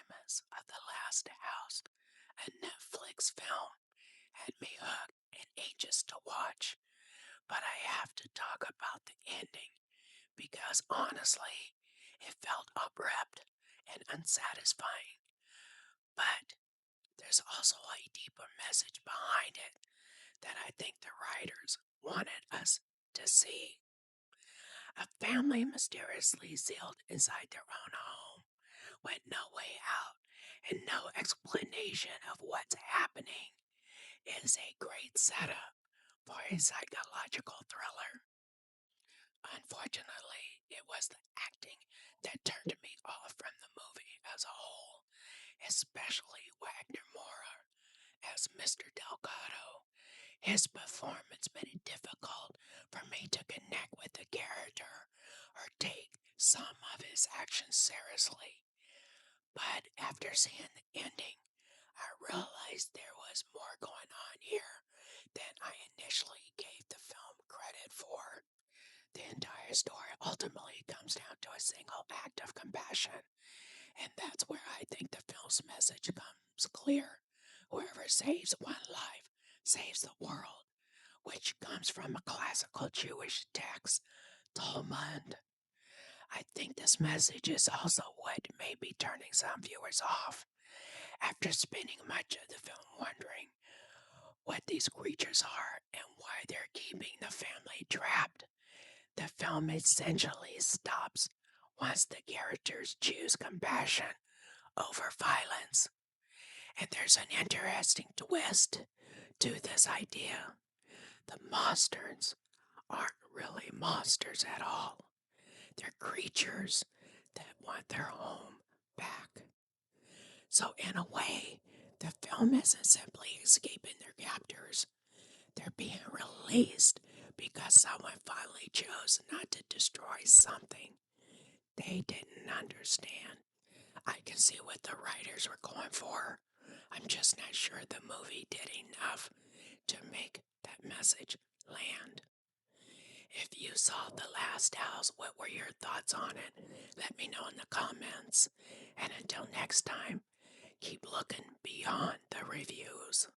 premise of The Last House, a Netflix film, had me hooked and anxious to watch, but I have to talk about the ending because honestly, it felt abrupt and unsatisfying. But there's also a deeper message behind it that I think the writers wanted us to see. A family mysteriously sealed inside their own home with no way out and no explanation of what's happening is a great setup for a psychological thriller. Unfortunately, it was the acting that turned me off from the movie as a whole, especially Wagner Moura as Mr. Delgado. His performance made it difficult for me to connect with the character or take some of his actions seriously. But after seeing the ending, I realized there was more going on here than I initially gave the film credit for. The entire story ultimately comes down to a single act of compassion, and that's where I think the film's message comes clear. Whoever saves one life saves the world, which comes from a classical Jewish text, Talmud. I think this message is also what may be turning some viewers off. After spending much of the film wondering what these creatures are and why they're keeping the family trapped, the film essentially stops once the characters choose compassion over violence. And there's an interesting twist to this idea. The monsters aren't really monsters at all. They're creatures that want their home back. So, in a way, the film isn't simply escaping their captors. They're being released because someone finally chose not to destroy something they didn't understand. I can see what the writers were going for. I'm just not sure the movie did enough to make that message land. If you saw The Last House, what were your thoughts on it? Let me know in the comments. And until next time, keep looking beyond the reviews.